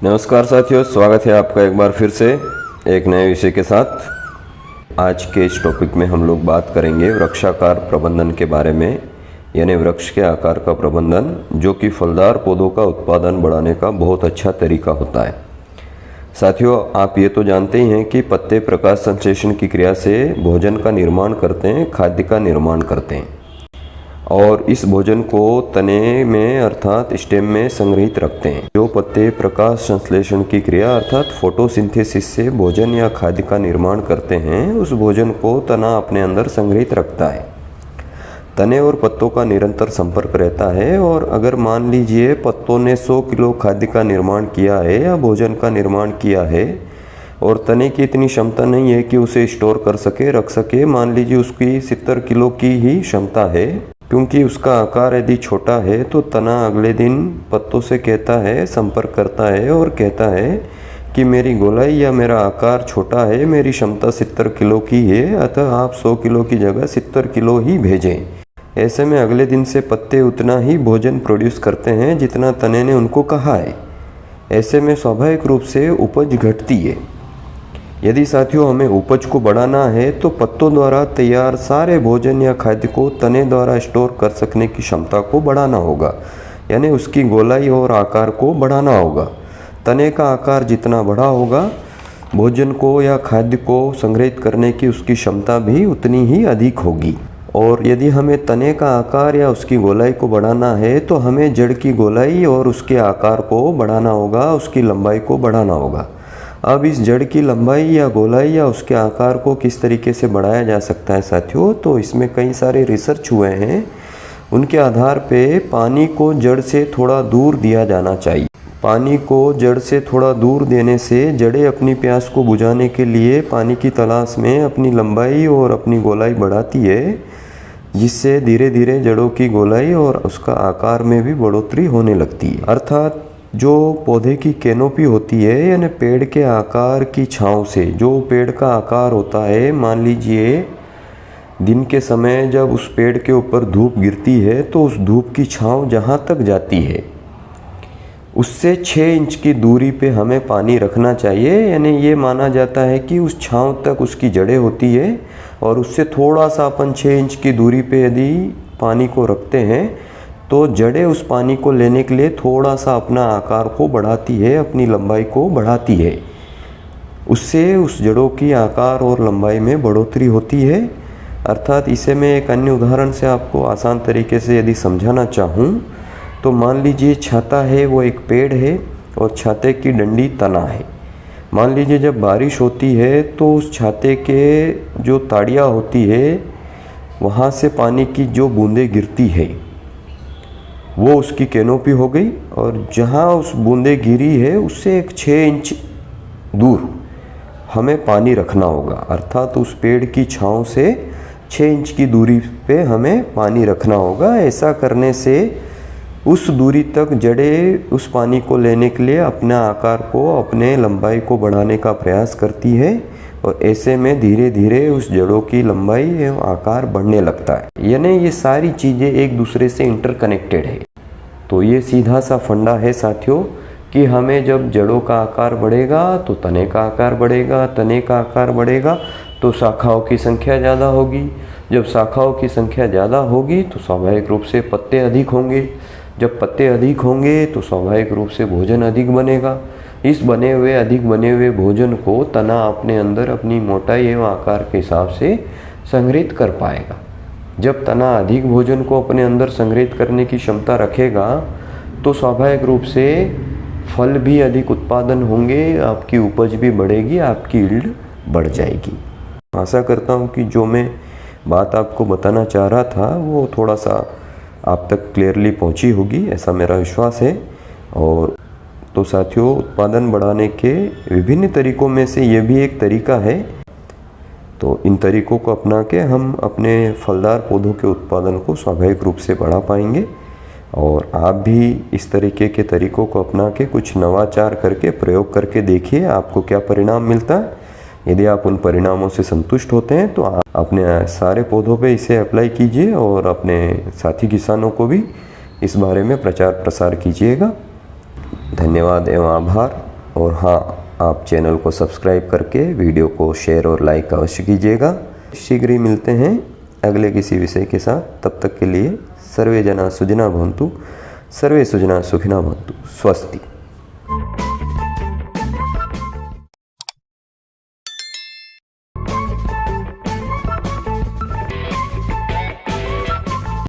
नमस्कार साथियों, स्वागत है आपका एक बार फिर से एक नए विषय के साथ। आज के इस टॉपिक में हम लोग बात करेंगे वृक्षाकार प्रबंधन के बारे में, यानी वृक्ष के आकार का प्रबंधन, जो कि फलदार पौधों का उत्पादन बढ़ाने का बहुत अच्छा तरीका होता है। साथियों, आप ये तो जानते ही हैं कि पत्ते प्रकाश संश्लेषण की क्रिया से भोजन का निर्माण करते हैं, खाद्य का निर्माण करते हैं और इस भोजन को तने में अर्थात स्टेम में संग्रहित रखते हैं। जो पत्ते प्रकाश संश्लेषण की क्रिया अर्थात फोटोसिंथेसिस से भोजन या खाद्य का निर्माण करते हैं, उस भोजन को तना अपने अंदर संग्रहित रखता है। तने और पत्तों का निरंतर संपर्क रहता है और अगर मान लीजिए पत्तों ने 100 किलो खाद्य का निर्माण किया है या भोजन का निर्माण किया है और तने की इतनी क्षमता नहीं है कि उसे स्टोर कर सके, रख सके, मान लीजिए उसकी 70 किलो की ही क्षमता है, क्योंकि उसका आकार यदि छोटा है तो तना अगले दिन पत्तों से कहता है, संपर्क करता है और कहता है कि मेरी गोलाई या मेरा आकार छोटा है, मेरी क्षमता 70 किलो की है, अतः आप 100 किलो की जगह 70 किलो ही भेजें। ऐसे में अगले दिन से पत्ते उतना ही भोजन प्रोड्यूस करते हैं जितना तने ने उनको कहा है। ऐसे में स्वाभाविक रूप से उपज घटती है। यदि साथियों हमें उपज को बढ़ाना है तो पत्तों द्वारा तैयार सारे भोजन या खाद्य को तने द्वारा स्टोर कर सकने की क्षमता को बढ़ाना होगा, यानी उसकी गोलाई और आकार को बढ़ाना होगा। तने का आकार जितना बड़ा होगा, भोजन को या खाद्य को संग्रहित करने की उसकी क्षमता भी उतनी ही अधिक होगी। और यदि हमें तने का आकार या उसकी गोलाई को बढ़ाना है तो हमें जड़ की गोलाई और उसके आकार को बढ़ाना होगा, उसकी लंबाई को बढ़ाना होगा। अब इस जड़ की लंबाई या गोलाई या उसके आकार को किस तरीके से बढ़ाया जा सकता है साथियों, तो इसमें कई सारे रिसर्च हुए हैं। उनके आधार पे पानी को जड़ से थोड़ा दूर दिया जाना चाहिए। पानी को जड़ से थोड़ा दूर देने से जड़ें अपनी प्यास को बुझाने के लिए पानी की तलाश में अपनी लंबाई और अपनी गोलाई बढ़ाती है, जिससे धीरे धीरे जड़ों की गोलाई और उसका आकार में भी बढ़ोतरी होने लगती है। अर्थात जो पौधे की कैनोपी होती है, यानी पेड़ के आकार की छांव से जो पेड़ का आकार होता है, मान लीजिए दिन के समय जब उस पेड़ के ऊपर धूप गिरती है तो उस धूप की छांव जहाँ तक जाती है उससे 6 इंच की दूरी पे हमें पानी रखना चाहिए। यानी ये माना जाता है कि उस छांव तक उसकी जड़ें होती है और उससे थोड़ा सा अपन 6 इंच की दूरी पे यदि पानी को रखते हैं तो जड़ें उस पानी को लेने के लिए थोड़ा सा अपना आकार को बढ़ाती है, अपनी लंबाई को बढ़ाती है। उससे उस जड़ों की आकार और लंबाई में बढ़ोतरी होती है। अर्थात इसे मैं एक अन्य उदाहरण से आपको आसान तरीके से यदि समझाना चाहूँ तो मान लीजिए छाता है, वो एक पेड़ है और छाते की डंडी तना है। मान लीजिए जब बारिश होती है तो उस छाते के जो ताड़ियाँ होती है वहाँ से पानी की जो बूंदें गिरती है वो उसकी कैनोपी हो गई और जहाँ उस बूंदें गिरी है उससे एक 6 इंच दूर हमें पानी रखना होगा। अर्थात उस पेड़ की छांव से 6 इंच की दूरी पे हमें पानी रखना होगा। ऐसा करने से उस दूरी तक जड़ें उस पानी को लेने के लिए अपने आकार को, अपने लंबाई को बढ़ाने का प्रयास करती है और ऐसे में धीरे धीरे उस जड़ों की लंबाई एवं आकार बढ़ने लगता है। यानी ये सारी चीज़ें एक दूसरे से इंटरकनेक्टेड है। तो ये सीधा सा फंडा है साथियों कि हमें जब जड़ों का आकार बढ़ेगा तो तने का आकार बढ़ेगा, तने का आकार बढ़ेगा तो शाखाओं की संख्या ज़्यादा होगी। जब शाखाओं की संख्या ज़्यादा होगी तो स्वाभाविक रूप से पत्ते अधिक होंगे। जब पत्ते अधिक होंगे तो स्वाभाविक रूप से भोजन अधिक बनेगा। इस अधिक बने हुए भोजन को तना अपने अंदर अपनी मोटाई एवं आकार के हिसाब से संग्रहित कर पाएगा। जब तना अधिक भोजन को अपने अंदर संग्रहित करने की क्षमता रखेगा तो स्वाभाविक रूप से फल भी अधिक उत्पादन होंगे, आपकी उपज भी बढ़ेगी, आपकी यील्ड बढ़ जाएगी। आशा करता हूँ कि जो मैं बात आपको बताना चाह रहा था वो थोड़ा सा आप तक क्लियरली पहुँची होगी, ऐसा मेरा विश्वास है। और तो साथियों, उत्पादन बढ़ाने के विभिन्न तरीकों में से ये भी एक तरीका है। तो इन तरीकों को अपना के हम अपने फलदार पौधों के उत्पादन को स्वाभाविक रूप से बढ़ा पाएंगे। और आप भी इस तरीके के तरीकों को अपना के कुछ नवाचार करके प्रयोग करके देखिए आपको क्या परिणाम मिलता है। यदि आप उन परिणामों से संतुष्ट होते हैं तो आप अपने सारे पौधों पे इसे अप्लाई कीजिए और अपने साथी किसानों को भी इस बारे में प्रचार प्रसार कीजिएगा। धन्यवाद एवं आभार। और हाँ, आप चैनल को सब्सक्राइब करके वीडियो को शेयर और लाइक अवश्य कीजिएगा। शीघ्र ही मिलते हैं अगले किसी विषय के साथ। तब तक के लिए सर्वे जना सुजना भवन्तु, सर्वे सुजना सुखिना भवन्तु। स्वस्ति।